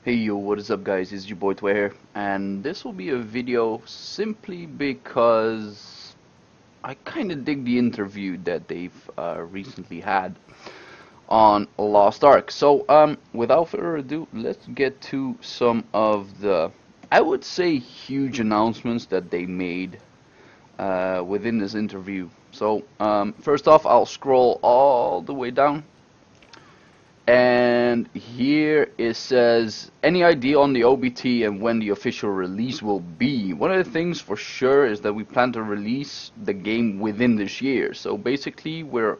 Hey yo, what is up guys, it's your boy Tway here, and this will be a video simply because I kinda dig the interview that they've recently had on Lost Ark. So without further ado, let's get to some of the, I would say, huge announcements that they made within this interview. So first off, I'll scroll all the way down. And here it says, any idea on the OBT and when the official release will be? One of the things for sure is that we plan to release the game within this year. So basically we're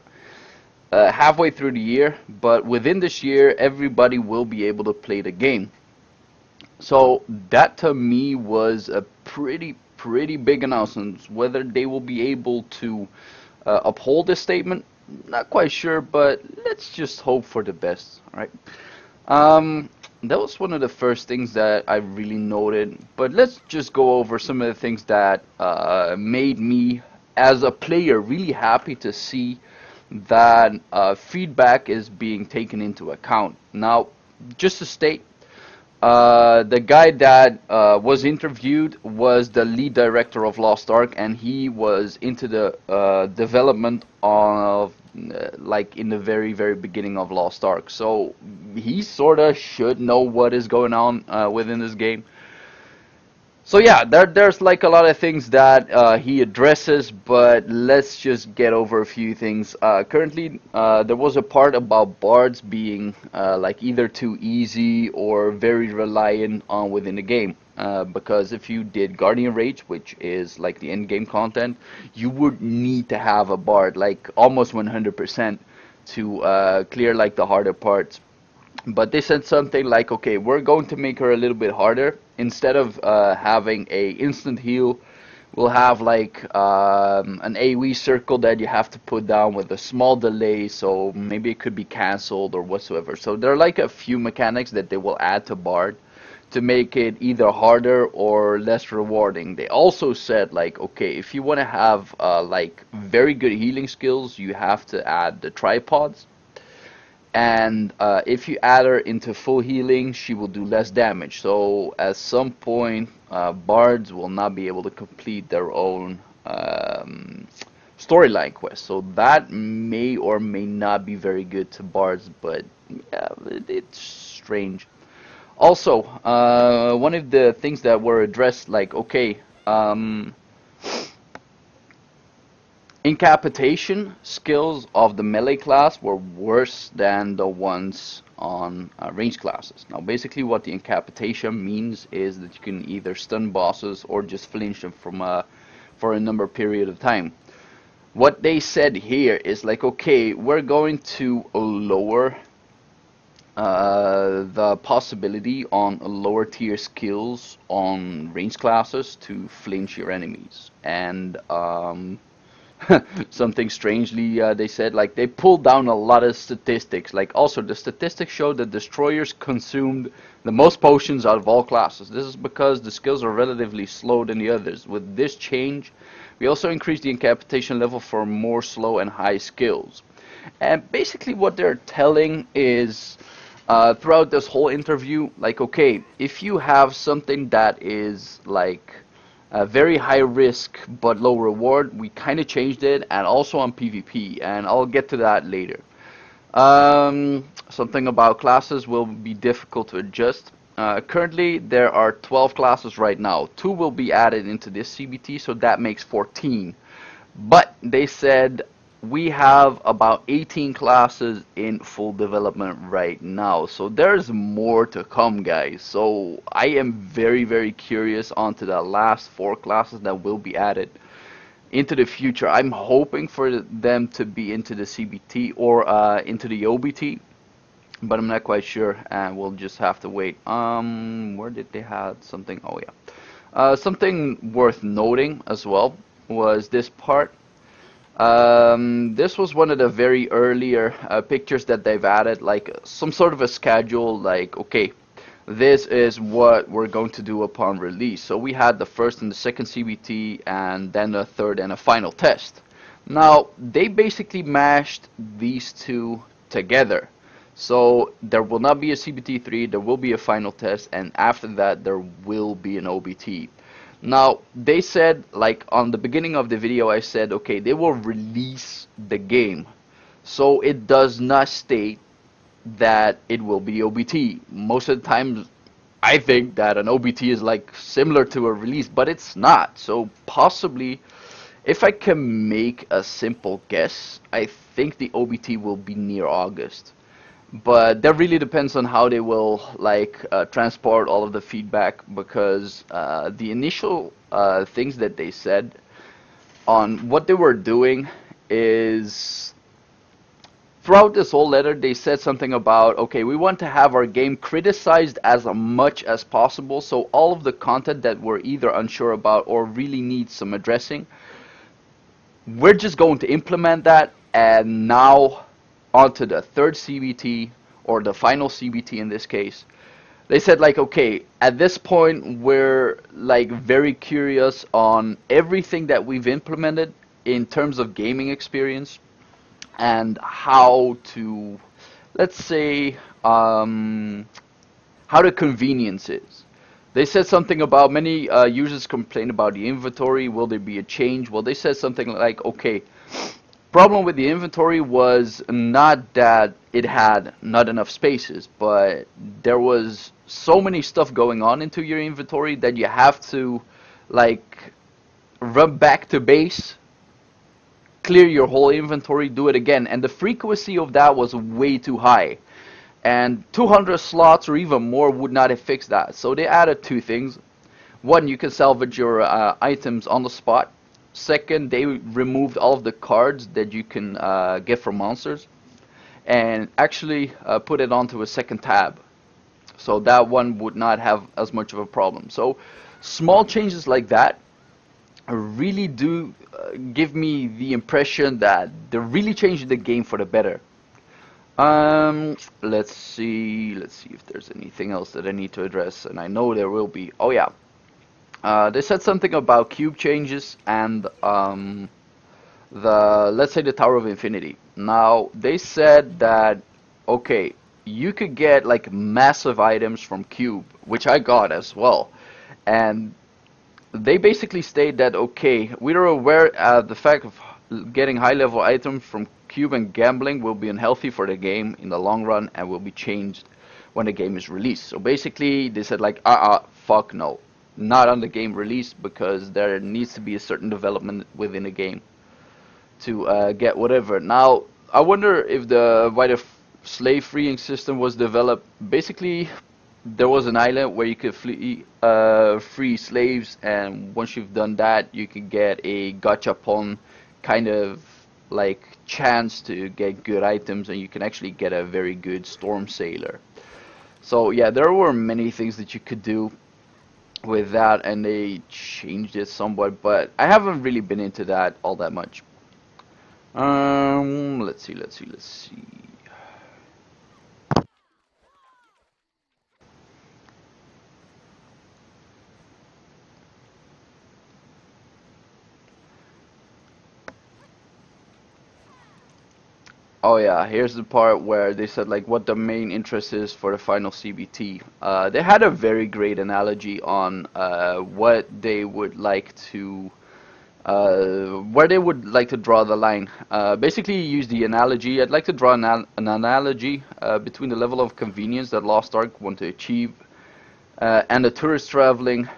halfway through the year, but within this year everybody will be able to play the game. So that to me was a pretty big announcement. Whether they will be able to uphold this statement, not quite sure, but let's just hope for the best. Alright. That was one of the first things that I really noted, but let's just go over some of the things that made me as a player really happy to see that feedback is being taken into account. Now, just to state, the guy that was interviewed was the lead director of Lost Ark, and he was into the development of like in the very beginning of Lost Ark. So he sorta should know what is going on within this game. So yeah, there's like a lot of things that he addresses, but let's just get over a few things. Currently, there was a part about bards being like either too easy or very reliant on within the game. Because if you did Guardian Rage, which is like the end game content, you would need to have a bard, like almost 100% to clear like the harder parts. But they said something like, okay, we're going to make her a little bit harder. Instead of having a instant heal, we'll have like an AoE circle that you have to put down with a small delay, so maybe it could be cancelled or whatsoever. So there are like a few mechanics that they will add to Bard to make it either harder or less rewarding. They also said like, okay, if you want to have like very good healing skills, you have to add the tripods. And if you add her into full healing, she will do less damage. So at some point, bards will not be able to complete their own storyline quest. So that may or may not be very good to bards, but yeah, it's strange. Also, one of the things that were addressed, like, okay, incapacitation skills of the melee class were worse than the ones on range classes. Now basically what the incapacitation means is that you can either stun bosses or just flinch them from for a number period of time. What they said here is like, okay, we're going to lower the possibility on lower tier skills on range classes to flinch your enemies. And something strangely they said, like, they pulled down a lot of statistics. Like, also the statistics show that destroyers consumed the most potions out of all classes. This is because the skills are relatively slow than the others. With this change, we also increased the incapacitation level for more slow and high skills. And basically what they're telling is throughout this whole interview, like, okay, if you have something that is like very high risk but low reward, we kind of changed it, and also on PvP, and I'll get to that later. Something about classes will be difficult to adjust. Currently there are 12 classes right now. 2 will be added into this CBT, so that makes 14. But they said we have about 18 classes in full development right now, so there's more to come, guys. So I am very curious onto the last 4 classes that will be added into the future. I'm hoping for them to be into the CBT or into the OBT, but I'm not quite sure, and we'll just have to wait. Where did they have something? Oh yeah, something worth noting as well was this part. This was one of the very earlier pictures that they've added, like some sort of a schedule, like, okay, this is what we're going to do upon release. So we had the first and the second CBT, and then a third and a final test. Now they basically mashed these two together. So there will not be a CBT3, there will be a final test, and after that there will be an OBT. Now, they said, like on the beginning of the video, I said, okay, they will release the game. So it does not state that it will be OBT. Most of the times, I think that an OBT is like similar to a release, but it's not. So possibly, if I can make a simple guess, I think the OBT will be near August. But that really depends on how they will like transport all of the feedback, because the initial things that they said on what they were doing is, throughout this whole letter they said something about, okay, we want to have our game criticized as much as possible, so all of the content that we're either unsure about or really needs some addressing, we're just going to implement that. And now onto the third CBT, or the final CBT in this case, they said like, okay, at this point we're like very curious on everything that we've implemented in terms of gaming experience and how to, let's say, how the convenience is. They said something about many users complain about the inventory. Will there be a change? Well, they said something like, okay, problem with the inventory was not that it had not enough spaces, but there was so many stuff going on into your inventory that you have to like run back to base, clear your whole inventory, do it again, and the frequency of that was way too high. And 200 slots or even more would not have fixed that. So they added two things. One, you can salvage your items on the spot. Second, they removed all of the cards that you can get from monsters and actually put it onto a second tab. So that one would not have as much of a problem. So small changes like that really do give me the impression that they're really changing the game for the better. Let's see if there's anything else that I need to address, and I know there will be. Oh yeah, they said something about cube changes and let's say the Tower of Infinity. Now they said that, okay, you could get like massive items from cube, which I got as well, and they basically state that, okay, we are aware the fact of getting high level items from cube and gambling will be unhealthy for the game in the long run and will be changed when the game is released. So basically they said like, fuck no, not on the game release, because there needs to be a certain development within the game to get whatever. Now I wonder if why the slave freeing system was developed. Basically there was an island where you could free slaves, and once you've done that you could get a gachapon kind of like chance to get good items, and you can actually get a very good storm sailor. So yeah, there were many things that you could do with that, and they changed it somewhat, but I haven't really been into that all that much. Let's see. Oh yeah, here's the part where they said like what the main interest is for the final CBT. They had a very great analogy on what they would like to, where they would like to draw the line. Basically, use the analogy. I'd like to draw an analogy between the level of convenience that Lost Ark want to achieve and the tourist traveling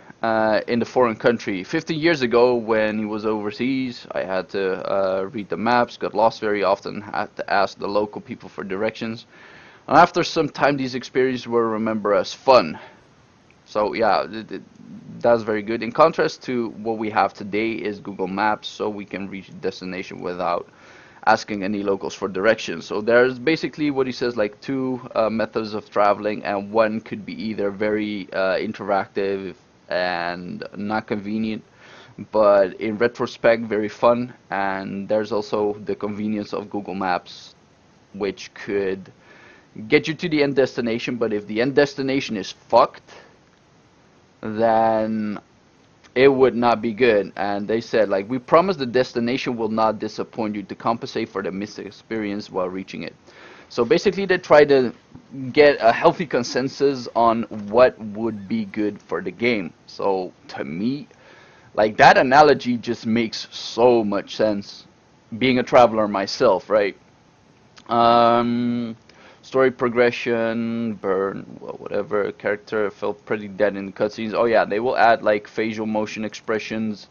in the foreign country. 15 years ago, when he was overseas, I had to read the maps, got lost very often, had to ask the local people for directions. And after some time, these experiences were remembered as fun. So yeah, that's very good. In contrast to what we have today is Google Maps, so we can reach a destination without asking any locals for directions. So there's basically what he says like two methods of traveling, and one could be either very interactive and not convenient, but in retrospect very fun. And there's also the convenience of Google Maps, which could get you to the end destination, but if the end destination is fucked, then it would not be good. And they said like, we promise the destination will not disappoint you to compensate for the missed experience while reaching it. So basically, they try to get a healthy consensus on what would be good for the game. So to me, like that analogy just makes so much sense. Being a traveler myself, right? Um, Story progression, burn, well, whatever. Character felt pretty dead in the cutscenes. Oh yeah, they will add like facial motion expressions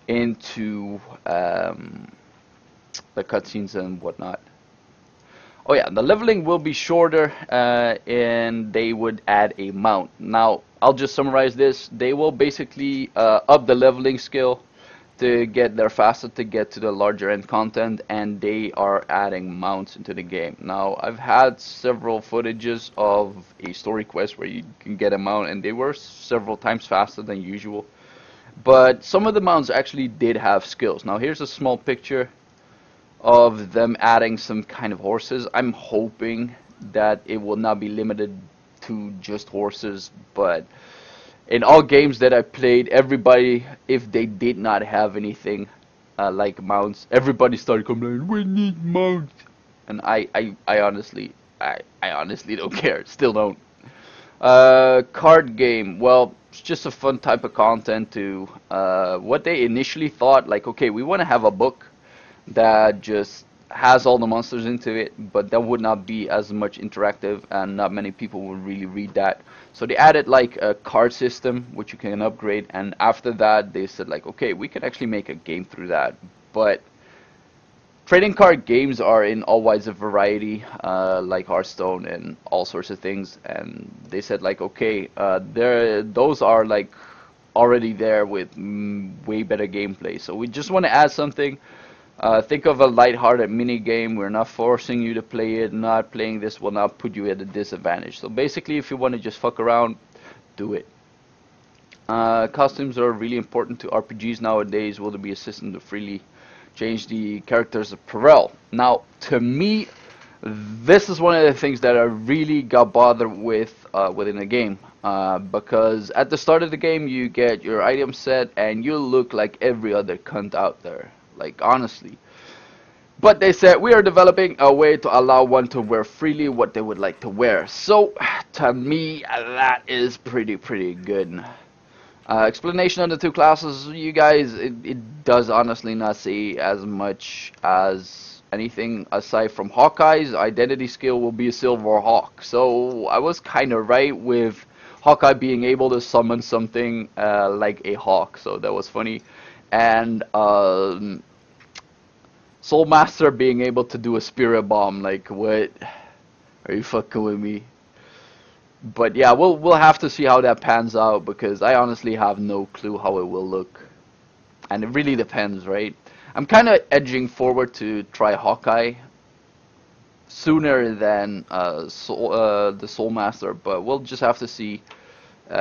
into the cutscenes and whatnot. Oh yeah, the leveling will be shorter, and they would add a mount. Now, I'll just summarize this. They will basically up the leveling skill to get there faster, to get to the larger end content, and they are adding mounts into the game. Now, I've had several footages of a story quest where you can get a mount, and they were several times faster than usual. But some of the mounts actually did have skills. Now, here's a small picture of them adding some kind of horses. I'm hoping that it will not be limited to just horses, but in all games that I played, everybody, if they did not have anything like mounts, everybody started complaining, we need mounts. And I honestly don't care. Still don't. Card game. Well, it's just a fun type of content to what they initially thought, like, okay, we want to have a book that just has all the monsters into it, but that would not be as much interactive, and not many people would really read that. So they added like a card system which you can upgrade, and after that they said like, okay, we can actually make a game through that. But trading card games are in all wise a variety, like Hearthstone and all sorts of things, and they said like, okay, those are like already there with way better gameplay, so we just want to add something. Think of a light-hearted mini game. We're not forcing you to play it. Not playing this will not put you at a disadvantage. So basically, if you want to just fuck around, do it. Costumes are really important to RPGs nowadays. Will there be a system to freely change the characters of Perel? Now, to me, this is one of the things that I really got bothered with within the game. Because at the start of the game, you get your item set, and you look like every other cunt out there. Like, honestly. But they said we are developing a way to allow one to wear freely what they would like to wear. So, to me, that is pretty good. Explanation on the two classes, you guys, it does honestly not say as much as anything aside from Hawkeye's identity skill will be a Silver Hawk. So, I was kind of right with Hawkeye being able to summon something like a hawk. So, that was funny. And Soul Master being able to do a spirit bomb, like, what? Are you fucking with me? But yeah, we'll have to see how that pans out, because I honestly have no clue how it will look, and it really depends, right? I'm kind of edging forward to try Hawkeye sooner than the Soul Master, but we'll just have to see.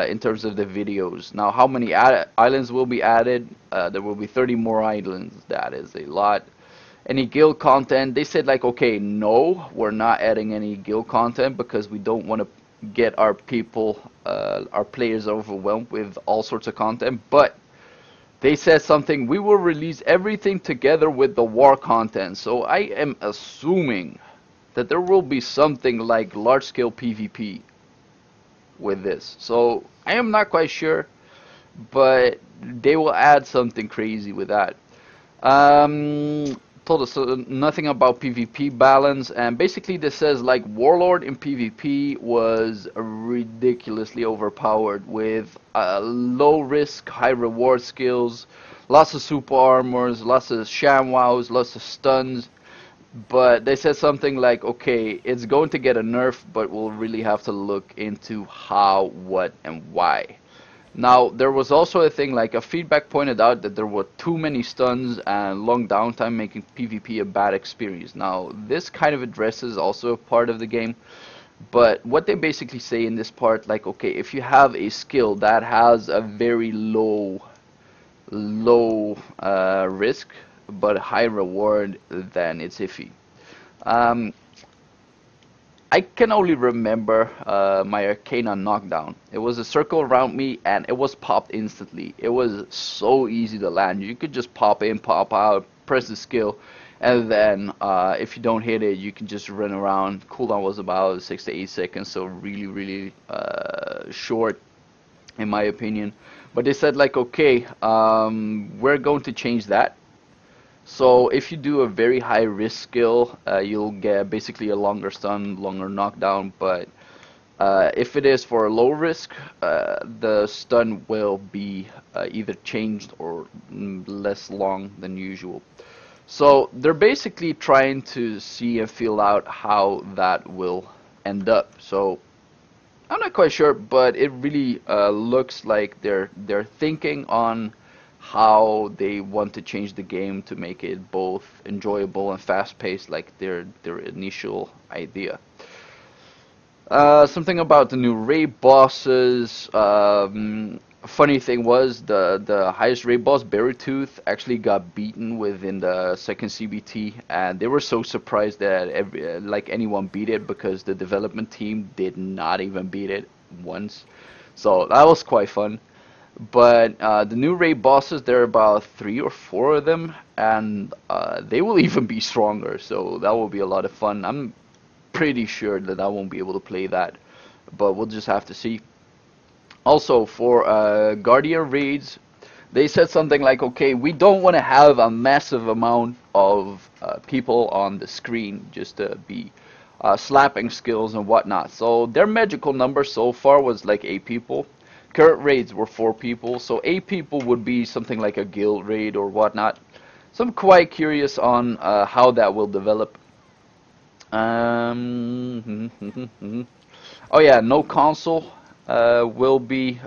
In terms of the videos. Now, how many islands will be added? There will be 30 more islands. That is a lot. Any guild content? They said like, okay, no, we're not adding any guild content because we don't want to get our people, our players overwhelmed with all sorts of content. But they said something, we will release everything together with the war content. So I am assuming that there will be something like large-scale PvP with this. So I am not quite sure, but they will add something crazy with that. Told us nothing about PvP balance, and basically this says like Warlord in PvP was ridiculously overpowered with low risk, high reward skills, lots of super armors, lots of ShamWows, lots of stuns. But they said something like, okay, it's going to get a nerf, but we'll really have to look into how, what, and why. Now, there was also a thing like a feedback pointed out that there were too many stuns and long downtime making PvP a bad experience. Now, this kind of addresses also a part of the game, but what they basically say in this part, like, okay, if you have a skill that has a very low risk, but high reward, then it's iffy. I can only remember my Arcana knockdown. It was a circle around me and it was popped instantly. It was so easy to land. You could just pop in, pop out, press the skill, and then if you don't hit it, you can just run around. Cooldown was about 6 to 8 seconds, so really, really short in my opinion. But they said like, okay, we're going to change that. So if you do a very high risk skill, you'll get basically a longer stun, longer knockdown. But if it is for a low risk, the stun will be either changed or less long than usual. So they're basically trying to see and feel out how that will end up. So I'm not quite sure, but it really looks like they're thinking on how they want to change the game to make it both enjoyable and fast-paced, like their initial idea. Something about the new raid bosses. Funny thing was the highest raid boss, Berrytooth, actually got beaten within the second CBT, and they were so surprised that like anyone beat it because the development team did not even beat it once. So that was quite fun. But the new raid bosses, there are about 3 or 4 of them, and they will even be stronger. So that will be a lot of fun. I'm pretty sure that I won't be able to play that, but we'll just have to see. Also, for Guardian raids, they said something like, okay, we don't want to have a massive amount of people on the screen just to be slapping skills and whatnot. So their magical number so far was like 8 people. Current raids were 4 people, so 8 people would be something like a guild raid or whatnot. So I'm quite curious on how that will develop. Oh yeah, no console will be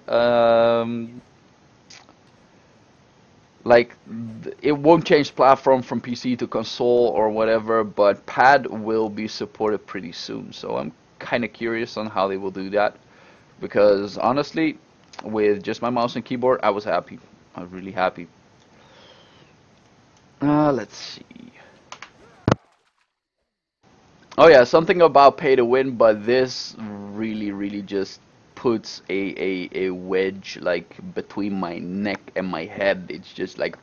like it won't change platform from PC to console or whatever, but pad will be supported pretty soon. So I'm kind of curious on how they will do that, because honestly, with just my mouse and keyboard, I was happy. I was really happy. Let's see. Oh yeah, something about pay to win, but this really, really just puts a wedge like between my neck and my head. It's just like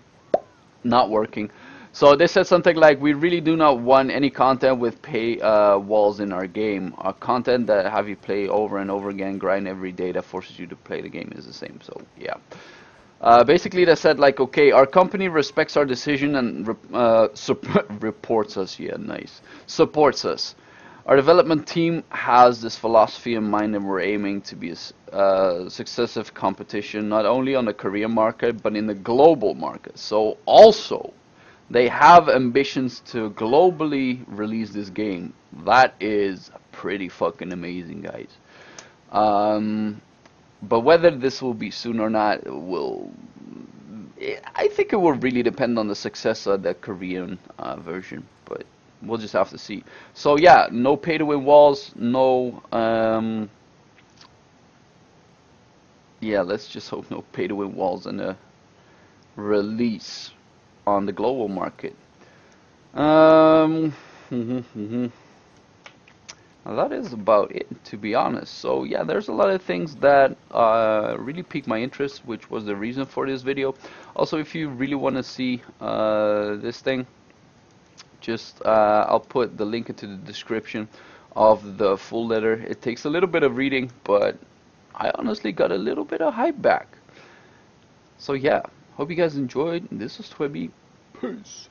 not working. So they said something like, we really do not want any content with pay walls in our game. Our content that have you play over and over again, grind every day that forces you to play the game is the same. So yeah. Basically, they said like, okay, our company respects our decision and reports us. Yeah, nice. Supports us. Our development team has this philosophy in mind, and we're aiming to be a successive competition not only on the Korean market but in the global market. So also, they have ambitions to globally release this game. That is pretty fucking amazing, guys. But whether this will be soon or not will, I think it will really depend on the success of the Korean version, but we'll just have to see. So yeah, no pay to win walls, no yeah, let's just hope no pay to win walls in the release on the global market. That is about it, to be honest. So yeah, there's a lot of things that really piqued my interest, which was the reason for this video. Also, if you really want to see this thing, just I'll put the link into the description of the full letter. It takes a little bit of reading, but I honestly got a little bit of hype back. So yeah, hope you guys enjoyed. This is Twibby. Peace.